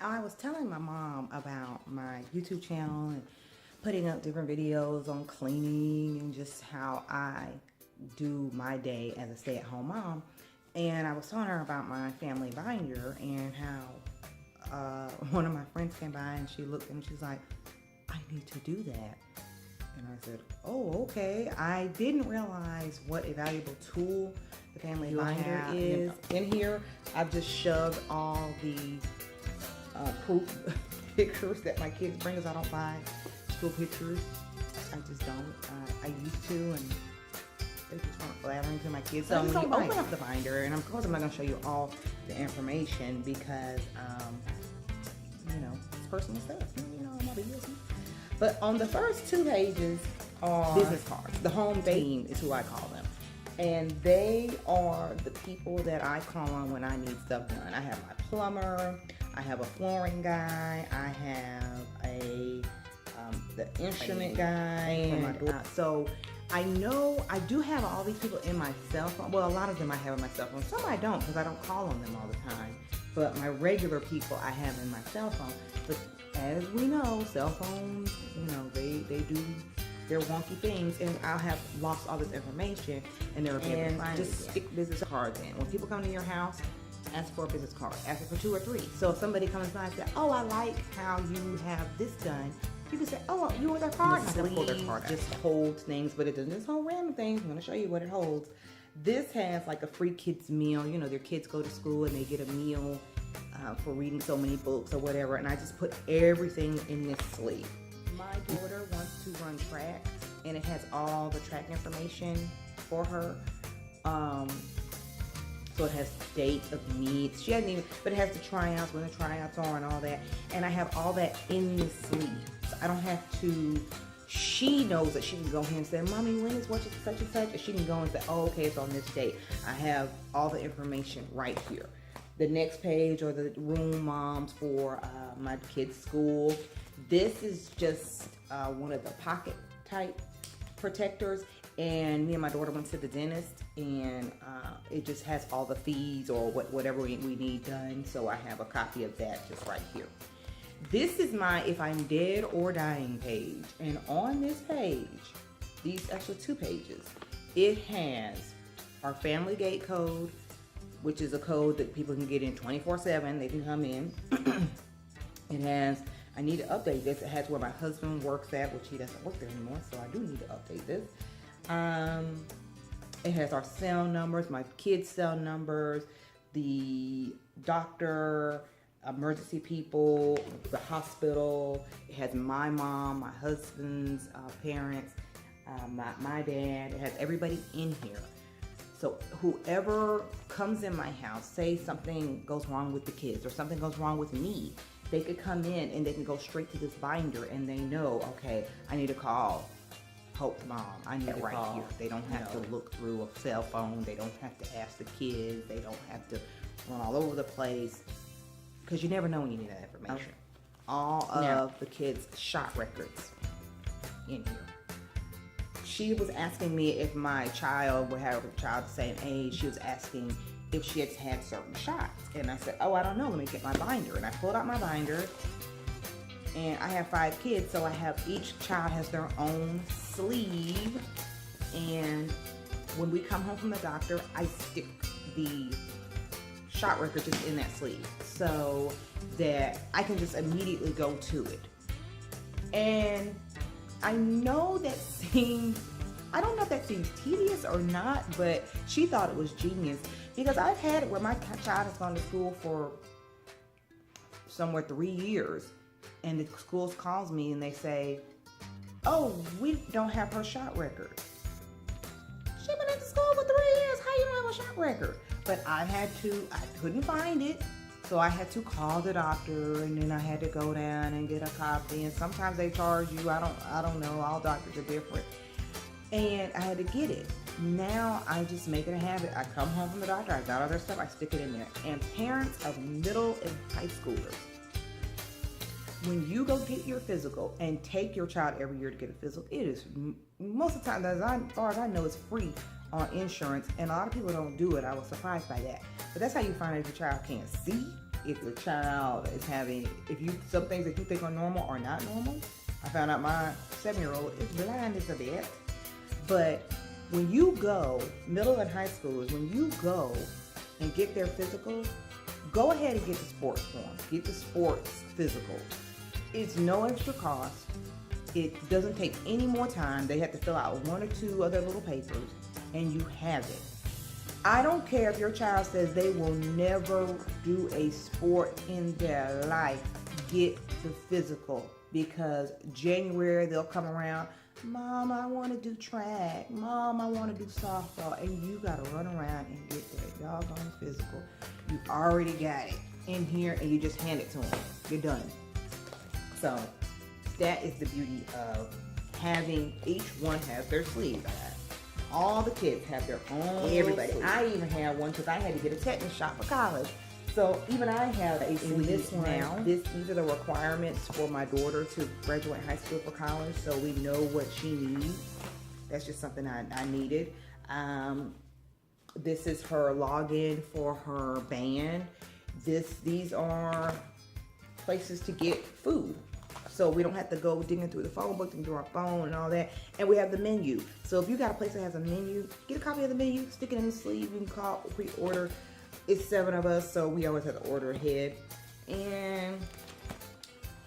I was telling my mom about my YouTube channel and putting up different videos on cleaning and just how I do my day as a stay-at-home mom. And I was telling her about my family binder and how one of my friends came by and she looked and she's like, I need to do that. And I said, oh, okay. I didn't realize what a valuable tool the family binder is in here. I've just shoved all the proof pictures that my kids bring, because I don't buy school pictures. I just don't. I used to, and they just weren't flattering to my kids. So when you open up the binder, and of course I'm not going to show you all the information because, you know, it's personal stuff. You know, I'm not a business. But on the first 2 pages are business cards. The home team is who I call them. And they are the people that I call on when I need stuff done. I have my plumber, I have a flooring guy, I have the instrument guy. So I know I do have all these people in my cell phone. Well, a lot of them I have in my cell phone. Some I don't, because I don't call on them all the time. But my regular people I have in my cell phone. But as we know, cell phones, you know, they do their wonky things, and I'll have lost all this information, and they'll be able to find just stick business cards in. When people come to your house, ask for a business card. Ask for 2 or 3. So if somebody comes by and says, oh, I like how you have this done, you can say, oh, you want that card? And pull their card out. Just holds things, but it doesn't just hold random things. I'm going to show you what it holds. This has like a free kids meal. You know, their kids go to school and they get a meal for reading so many books or whatever, and I just put everything in this sleeve. My daughter wants to run track, and it has all the track information for her. So it has dates of meets. She hasn't even, but it has the tryouts, when the tryouts are and all that. And I have all that in this sleeve. So I don't have to, she knows that she can go here and say, Mommy, when is such and such? And she can go and say, oh, okay, it's on this date. I have all the information right here. The next page are the room moms for my kids' school. This is just one of the pocket type protectors, and me and my daughter went to the dentist, and it just has all the fees or whatever we need done, so I have a copy of that just right here. This is my if I'm dead or dying page, and on this page, these actually 2 pages, it has our family gate code, which is a code that people can get in 24/7. They can come in. It has, I need to update this. It has where my husband works at, which he doesn't work there anymore, so I do need to update this. It has our cell numbers, my kids' cell numbers, the doctor, emergency people, the hospital. It has my mom, my husband's parents, my dad. It has everybody in here. So whoever comes in my house, say something goes wrong with the kids or something goes wrong with me, they could come in and they can go straight to this binder, and they know, okay, I need to call Hope's mom. I need to call here. They don't have to look through a cell phone. They don't have to ask the kids. They don't have to run all over the place, because you never know when you need that information. All of the kids' shot records in here. She was asking me if my child would have a child the same age. She was asking if she had certain shots. And I said, oh, I don't know. Let me get my binder. And I pulled out my binder. And I have 5 kids, so I have each child has their own sleeve. And when we come home from the doctor, I stick the shot record just in that sleeve so that I can just immediately go to it. And I know that seems, I don't know if that seems tedious or not, but she thought it was genius, because I've had it where my child has gone to school for somewhere 3 years, and the schools calls me and they say, oh, we don't have her shot record. She been at the school for 3 years, how you don't have a shot record? But I couldn't find it. So I had to call the doctor, and then I had to go down and get a copy. And sometimes they charge you. I don't know. All doctors are different. And I had to get it. Now I just make it a habit. I come home from the doctor. I got all their stuff. I stick it in there. And parents of middle and high schoolers, when you go get your physical and take your child every year to get a physical, it is most of the time, as far as I know, it's free on insurance. And a lot of people don't do it. I was surprised by that. But that's how you find out if your child can't see if your child is having, some things that you think are normal are not normal. I found out my 7-year-old is blind as a bat. But when you go, middle and high schoolers, when you go and get their physicals, go ahead and get the sports forms. Get the sports physical. It's no extra cost. It doesn't take any more time. They have to fill out 1 or 2 other little papers, and you have it. I don't care if your child says they will never do a sport in their life. Get the physical, because January they'll come around, Mom, I want to do track. Mom, I want to do softball. And you got to run around and get that doggone physical. You already got it in here, and you just hand it to them. You're done. So that is the beauty of having, each one has their sleeve. All the kids have their own. Everybody. I even have one because I had to get a tetanus shot for college. So even I have a sleeve this one now. These are the requirements for my daughter to graduate high school for college, so we know what she needs. That's just something I needed. This is her login for her band. These are places to get food. So we don't have to go digging through the phone book, digging through our phone and all that. And we have the menu. So if you got a place that has a menu, get a copy of the menu, stick it in the sleeve. You can call, pre-order. It's 7 of us, so we always have to order ahead. And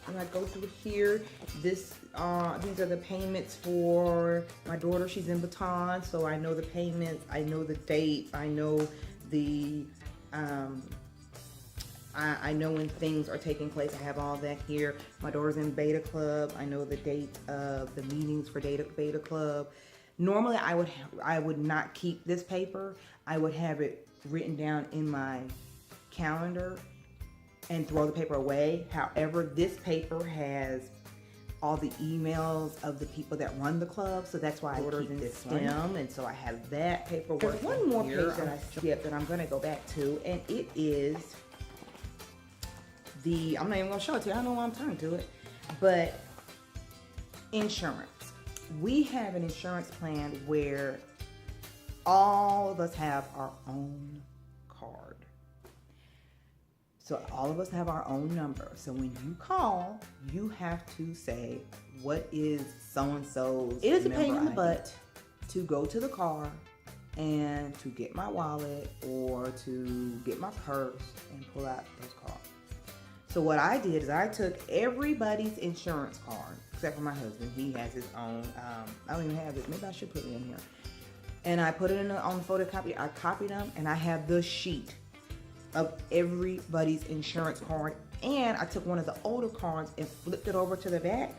when I go through here, these are the payments for my daughter. She's in Baton, so I know the payments. I know the date. I know the I know when things are taking place. I have all that here. My daughter's in Beta Club. I know the date of the meetings for Beta Club. Normally, I would not keep this paper. I would have it written down in my calendar and throw the paper away. However, this paper has all the emails of the people that run the club, so that's why I keep this one. And so I have that paperwork. There's one more page that I skipped that I'm going to go back to, and it is I'm not even going to show it to you. I don't know why I'm turning to it. But insurance. We have an insurance plan where all of us have our own card. So all of us have our own number. So when you call, you have to say, what is so-and-so's? It is a pain in the butt to go to the car and to get my wallet or to get my purse and pull out those cards. So what I did is I took everybody's insurance card, except for my husband. He has his own. I don't even have it. Maybe I should put it in here. And I put it on the photocopy. I copied them, and I have the sheet of everybody's insurance card. And I took one of the older cards and flipped it over to the back,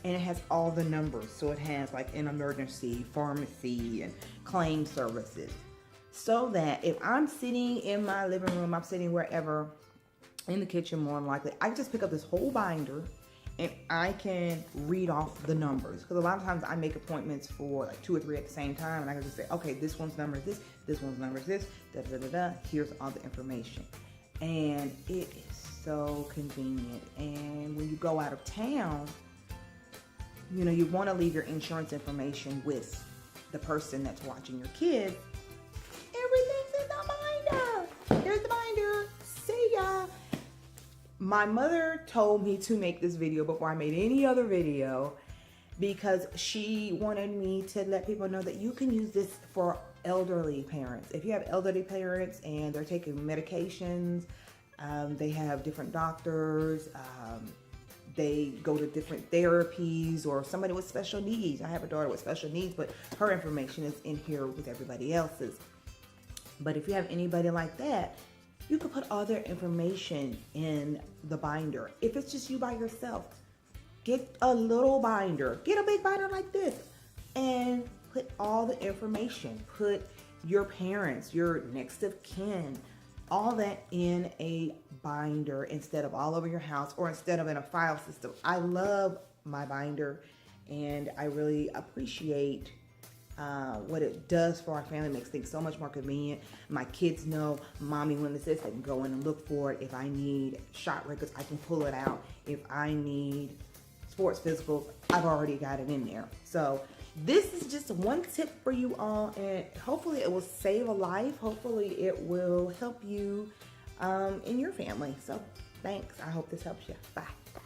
and it has all the numbers. So it has like an emergency, pharmacy, and claim services. So that if I'm sitting in my living room, I'm sitting wherever, in the kitchen more than likely, I can just pick up this whole binder and I can read off the numbers. Because a lot of times I make appointments for like 2 or 3 at the same time, and I can just say, okay, this one's number is this one's number is this, here's all the information. And it is so convenient. And when you go out of town, you know, you want to leave your insurance information with the person that's watching your kids. Everything's in the binder. Here's the binder. See ya. My mother told me to make this video before I made any other video because she wanted me to let people know that you can use this for elderly parents. If you have elderly parents and they're taking medications, they have different doctors, they go to different therapies, or somebody with special needs. I have a daughter with special needs, but her information is in here with everybody else's. But if you have anybody like that, you can put all their information in the binder. If it's just you by yourself, get a little binder. Get a big binder like this and put all the information. Put your parents, your next of kin, all that in a binder instead of all over your house or instead of in a file system. I love my binder, and I really appreciate what it does for our family. It makes things so much more convenient. My kids know, Mommy, when this is, they can go in and look for it. If I need shot records, I can pull it out. If I need sports physicals, I've already got it in there. So this is just one tip for you all, and hopefully it will save a life. Hopefully it will help you in your family. So thanks. I hope this helps you. Bye.